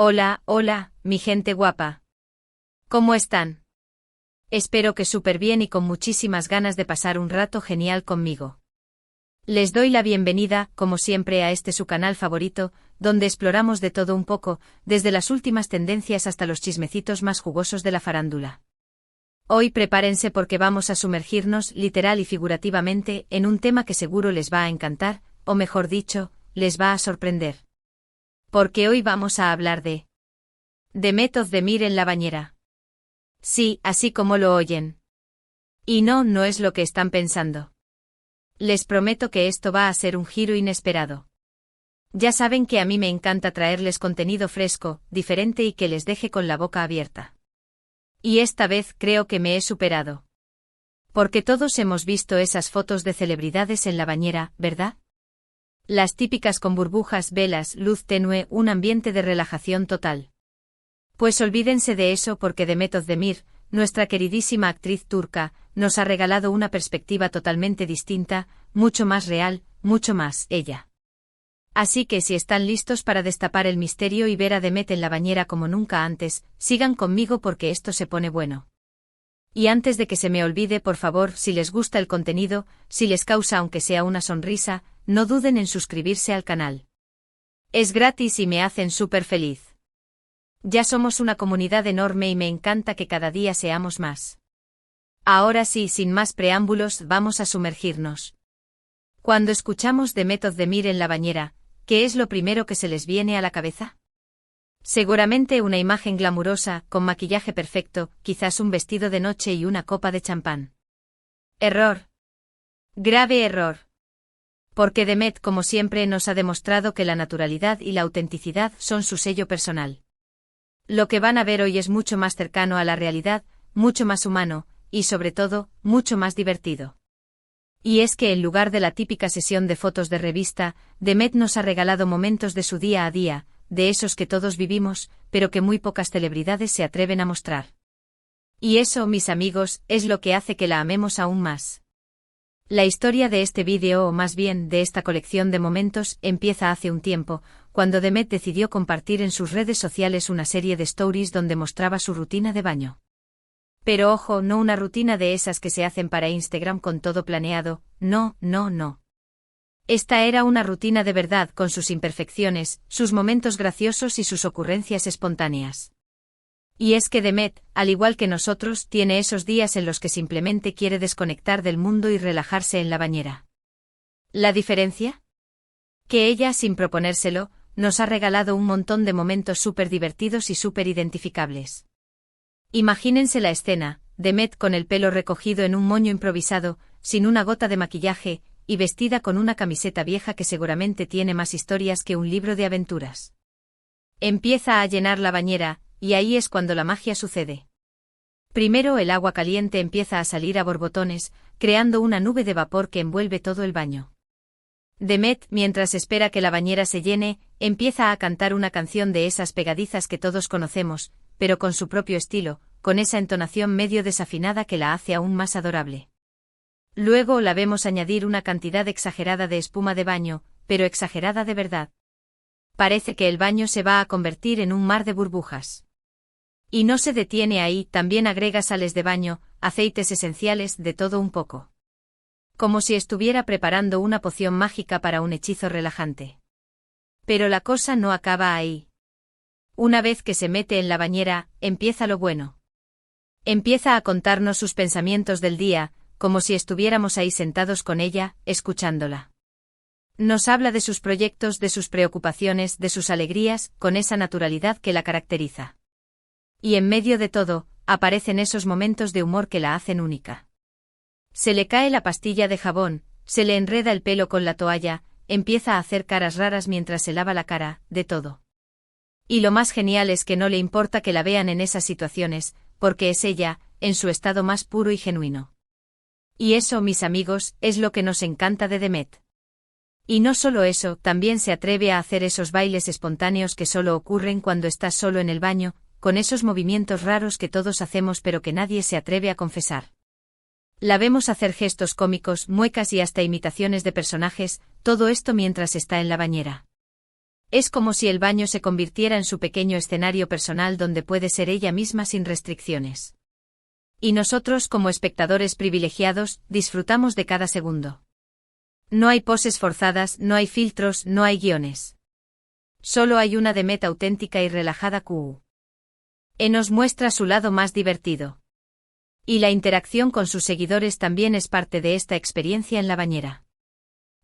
Hola, hola, mi gente guapa. ¿Cómo están? Espero que súper bien y con muchísimas ganas de pasar un rato genial conmigo. Les doy la bienvenida, como siempre, a este su canal favorito, donde exploramos de todo un poco, desde las últimas tendencias hasta los chismecitos más jugosos de la farándula. Hoy prepárense porque vamos a sumergirnos, literal y figurativamente, en un tema que seguro les va a encantar, o mejor dicho, les va a sorprender. Porque hoy vamos a hablar de Demet Özdemir en la bañera. Sí, así como lo oyen. Y no es lo que están pensando. Les prometo que esto va a ser un giro inesperado. Ya saben que a mí me encanta traerles contenido fresco, diferente y que les deje con la boca abierta. Y esta vez creo que me he superado. Porque todos hemos visto esas fotos de celebridades en la bañera, ¿verdad? Las típicas con burbujas, velas, luz tenue, un ambiente de relajación total. Pues olvídense de eso porque Demet Özdemir, nuestra queridísima actriz turca, nos ha regalado una perspectiva totalmente distinta, mucho más real, mucho más ella. Así que si están listos para destapar el misterio y ver a Demet en la bañera como nunca antes, sigan conmigo porque esto se pone bueno. Y antes de que se me olvide, por favor, si les gusta el contenido, si les causa aunque sea una sonrisa, no duden en suscribirse al canal. Es gratis y me hacen súper feliz. Ya somos una comunidad enorme y me encanta que cada día seamos más. Ahora sí, sin más preámbulos, vamos a sumergirnos. Cuando escuchamos Demet Özdemir en la bañera, ¿qué es lo primero que se les viene a la cabeza? Seguramente una imagen glamurosa, con maquillaje perfecto, quizás un vestido de noche y una copa de champán. Error. Grave error. Porque Demet, como siempre, nos ha demostrado que la naturalidad y la autenticidad son su sello personal. Lo que van a ver hoy es mucho más cercano a la realidad, mucho más humano, y sobre todo, mucho más divertido. Y es que en lugar de la típica sesión de fotos de revista, Demet nos ha regalado momentos de su día a día, de esos que todos vivimos, pero que muy pocas celebridades se atreven a mostrar. Y eso, mis amigos, es lo que hace que la amemos aún más. La historia de este vídeo, o más bien, de esta colección de momentos, empieza hace un tiempo, cuando Demet decidió compartir en sus redes sociales una serie de stories donde mostraba su rutina de baño. Pero ojo, no una rutina de esas que se hacen para Instagram con todo planeado, no. Esta era una rutina de verdad con sus imperfecciones, sus momentos graciosos y sus ocurrencias espontáneas. Y es que Demet, al igual que nosotros, tiene esos días en los que simplemente quiere desconectar del mundo y relajarse en la bañera. ¿La diferencia? Que ella, sin proponérselo, nos ha regalado un montón de momentos súper divertidos y súper identificables. Imagínense la escena, Demet con el pelo recogido en un moño improvisado, sin una gota de maquillaje, y vestida con una camiseta vieja que seguramente tiene más historias que un libro de aventuras. Empieza a llenar la bañera, y ahí es cuando la magia sucede. Primero el agua caliente empieza a salir a borbotones, creando una nube de vapor que envuelve todo el baño. Demet, mientras espera que la bañera se llene, empieza a cantar una canción de esas pegadizas que todos conocemos, pero con su propio estilo, con esa entonación medio desafinada que la hace aún más adorable. Luego la vemos añadir una cantidad exagerada de espuma de baño, pero exagerada de verdad. Parece que el baño se va a convertir en un mar de burbujas. Y no se detiene ahí, también agrega sales de baño, aceites esenciales, de todo un poco. Como si estuviera preparando una poción mágica para un hechizo relajante. Pero la cosa no acaba ahí. Una vez que se mete en la bañera, empieza lo bueno. Empieza a contarnos sus pensamientos del día, como si estuviéramos ahí sentados con ella, escuchándola. Nos habla de sus proyectos, de sus preocupaciones, de sus alegrías, con esa naturalidad que la caracteriza. Y en medio de todo, aparecen esos momentos de humor que la hacen única. Se le cae la pastilla de jabón, se le enreda el pelo con la toalla, empieza a hacer caras raras mientras se lava la cara, de todo. Y lo más genial es que no le importa que la vean en esas situaciones, porque es ella, en su estado más puro y genuino. Y eso, mis amigos, es lo que nos encanta de Demet. Y no solo eso, también se atreve a hacer esos bailes espontáneos que solo ocurren cuando estás solo en el baño, con esos movimientos raros que todos hacemos pero que nadie se atreve a confesar. La vemos hacer gestos cómicos, muecas y hasta imitaciones de personajes, todo esto mientras está en la bañera. Es como si el baño se convirtiera en su pequeño escenario personal donde puede ser ella misma sin restricciones. Y nosotros, como espectadores privilegiados, disfrutamos de cada segundo. No hay poses forzadas, no hay filtros, no hay guiones. Solo hay una Demet auténtica y relajada nos muestra su lado más divertido. Y la interacción con sus seguidores también es parte de esta experiencia en la bañera.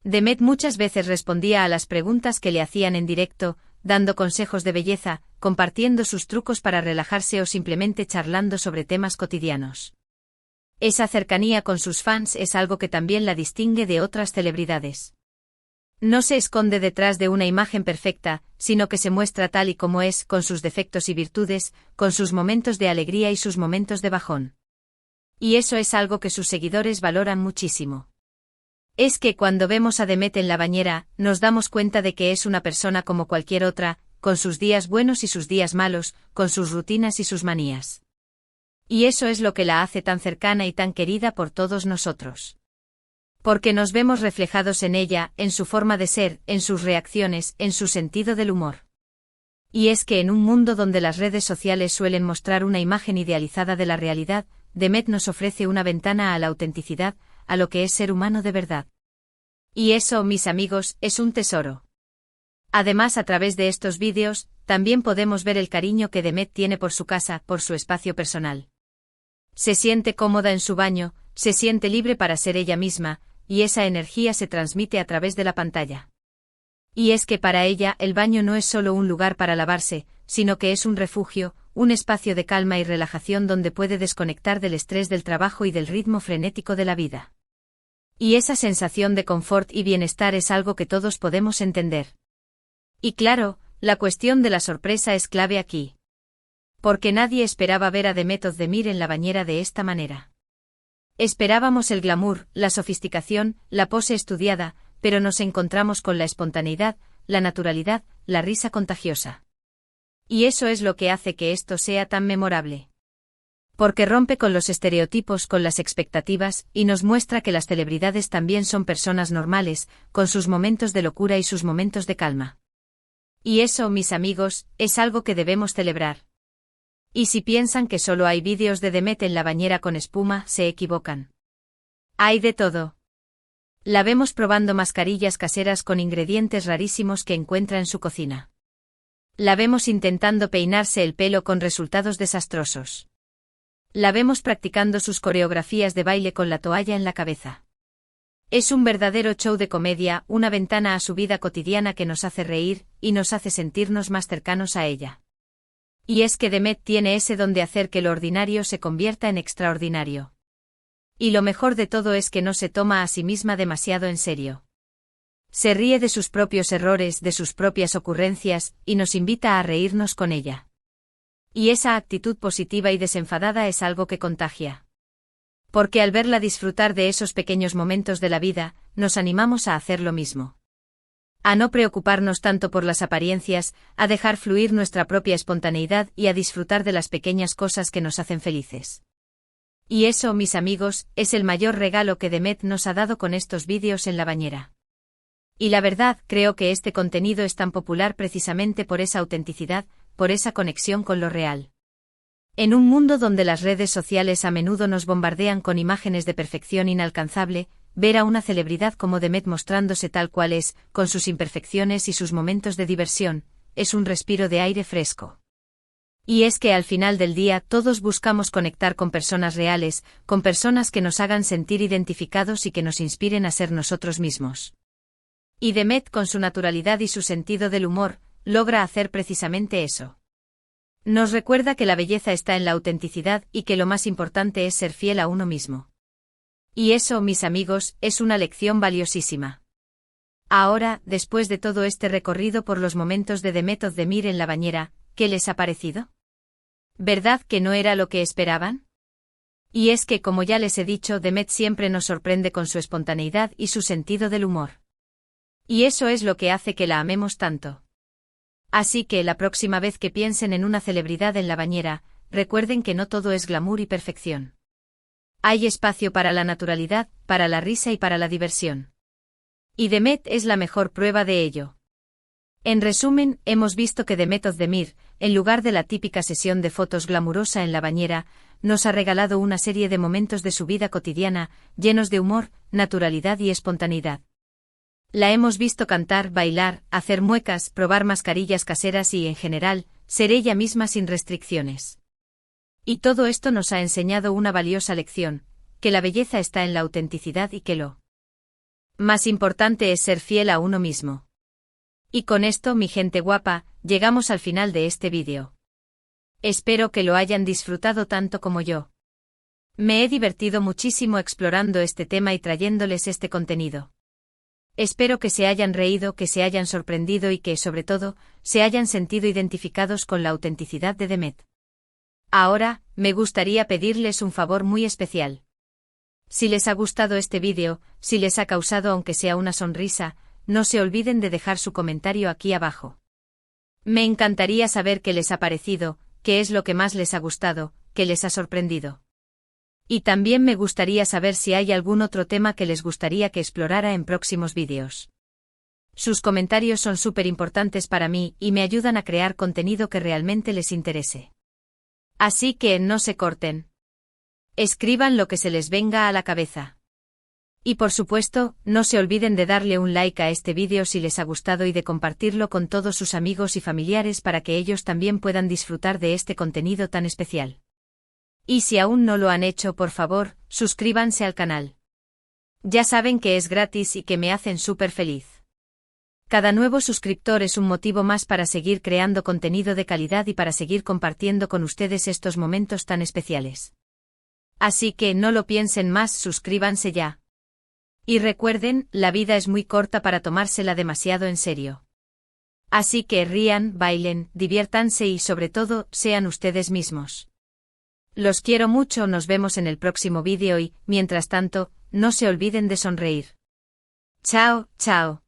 Demet muchas veces respondía a las preguntas que le hacían en directo, dando consejos de belleza, compartiendo sus trucos para relajarse o simplemente charlando sobre temas cotidianos. Esa cercanía con sus fans es algo que también la distingue de otras celebridades. No se esconde detrás de una imagen perfecta, sino que se muestra tal y como es, con sus defectos y virtudes, con sus momentos de alegría y sus momentos de bajón. Y eso es algo que sus seguidores valoran muchísimo. Es que cuando vemos a Demet en la bañera, nos damos cuenta de que es una persona como cualquier otra, con sus días buenos y sus días malos, con sus rutinas y sus manías. Y eso es lo que la hace tan cercana y tan querida por todos nosotros. Porque nos vemos reflejados en ella, en su forma de ser, en sus reacciones, en su sentido del humor. Y es que en un mundo donde las redes sociales suelen mostrar una imagen idealizada de la realidad, Demet nos ofrece una ventana a la autenticidad, a lo que es ser humano de verdad. Y eso, mis amigos, es un tesoro. Además, a través de estos vídeos, también podemos ver el cariño que Demet tiene por su casa, por su espacio personal. Se siente cómoda en su baño, se siente libre para ser ella misma, y esa energía se transmite a través de la pantalla. Y es que para ella el baño no es solo un lugar para lavarse, sino que es un refugio, un espacio de calma y relajación donde puede desconectar del estrés del trabajo y del ritmo frenético de la vida. Y esa sensación de confort y bienestar es algo que todos podemos entender. Y claro, la cuestión de la sorpresa es clave aquí. Porque nadie esperaba ver a Demet Özdemir en la bañera de esta manera. Esperábamos el glamour, la sofisticación, la pose estudiada, pero nos encontramos con la espontaneidad, la naturalidad, la risa contagiosa. Y eso es lo que hace que esto sea tan memorable. Porque rompe con los estereotipos, con las expectativas, y nos muestra que las celebridades también son personas normales, con sus momentos de locura y sus momentos de calma. Y eso, mis amigos, es algo que debemos celebrar. Y si piensan que solo hay vídeos de Demet en la bañera con espuma, se equivocan. Hay de todo. La vemos probando mascarillas caseras con ingredientes rarísimos que encuentra en su cocina. La vemos intentando peinarse el pelo con resultados desastrosos. La vemos practicando sus coreografías de baile con la toalla en la cabeza. Es un verdadero show de comedia, una ventana a su vida cotidiana que nos hace reír, y nos hace sentirnos más cercanos a ella. Y es que Demet tiene ese don de hacer que lo ordinario se convierta en extraordinario. Y lo mejor de todo es que no se toma a sí misma demasiado en serio. Se ríe de sus propios errores, de sus propias ocurrencias, y nos invita a reírnos con ella. Y esa actitud positiva y desenfadada es algo que contagia. Porque al verla disfrutar de esos pequeños momentos de la vida, nos animamos a hacer lo mismo. A no preocuparnos tanto por las apariencias, a dejar fluir nuestra propia espontaneidad y a disfrutar de las pequeñas cosas que nos hacen felices. Y eso, mis amigos, es el mayor regalo que Demet nos ha dado con estos vídeos en la bañera. Y la verdad, creo que este contenido es tan popular precisamente por esa autenticidad, por esa conexión con lo real. En un mundo donde las redes sociales a menudo nos bombardean con imágenes de perfección inalcanzable, ver a una celebridad como Demet mostrándose tal cual es, con sus imperfecciones y sus momentos de diversión, es un respiro de aire fresco. Y es que al final del día todos buscamos conectar con personas reales, con personas que nos hagan sentir identificados y que nos inspiren a ser nosotros mismos. Y Demet, con su naturalidad y su sentido del humor, logra hacer precisamente eso. Nos recuerda que la belleza está en la autenticidad y que lo más importante es ser fiel a uno mismo. Y eso, mis amigos, es una lección valiosísima. Ahora, después de todo este recorrido por los momentos de Demet Özdemir en la bañera, ¿qué les ha parecido? ¿Verdad que no era lo que esperaban? Y es que, como ya les he dicho, Demet siempre nos sorprende con su espontaneidad y su sentido del humor. Y eso es lo que hace que la amemos tanto. Así que la próxima vez que piensen en una celebridad en la bañera, recuerden que no todo es glamour y perfección. Hay espacio para la naturalidad, para la risa y para la diversión. Y Demet es la mejor prueba de ello. En resumen, hemos visto que Demet Özdemir, en lugar de la típica sesión de fotos glamurosa en la bañera, nos ha regalado una serie de momentos de su vida cotidiana, llenos de humor, naturalidad y espontaneidad. La hemos visto cantar, bailar, hacer muecas, probar mascarillas caseras y, en general, ser ella misma sin restricciones. Y todo esto nos ha enseñado una valiosa lección, que la belleza está en la autenticidad y que lo más importante es ser fiel a uno mismo. Y con esto, mi gente guapa, llegamos al final de este vídeo. Espero que lo hayan disfrutado tanto como yo. Me he divertido muchísimo explorando este tema y trayéndoles este contenido. Espero que se hayan reído, que se hayan sorprendido y que, sobre todo, se hayan sentido identificados con la autenticidad de Demet. Ahora, me gustaría pedirles un favor muy especial. Si les ha gustado este vídeo, si les ha causado aunque sea una sonrisa, no se olviden de dejar su comentario aquí abajo. Me encantaría saber qué les ha parecido, qué es lo que más les ha gustado, qué les ha sorprendido. Y también me gustaría saber si hay algún otro tema que les gustaría que explorara en próximos vídeos. Sus comentarios son súper importantes para mí y me ayudan a crear contenido que realmente les interese. Así que no se corten. Escriban lo que se les venga a la cabeza. Y por supuesto, no se olviden de darle un like a este vídeo si les ha gustado y de compartirlo con todos sus amigos y familiares para que ellos también puedan disfrutar de este contenido tan especial. Y si aún no lo han hecho, por favor, suscríbanse al canal. Ya saben que es gratis y que me hacen súper feliz. Cada nuevo suscriptor es un motivo más para seguir creando contenido de calidad y para seguir compartiendo con ustedes estos momentos tan especiales. Así que no lo piensen más, suscríbanse ya. Y recuerden, la vida es muy corta para tomársela demasiado en serio. Así que rían, bailen, diviértanse y sobre todo, sean ustedes mismos. Los quiero mucho, nos vemos en el próximo vídeo y, mientras tanto, no se olviden de sonreír. Chao, chao.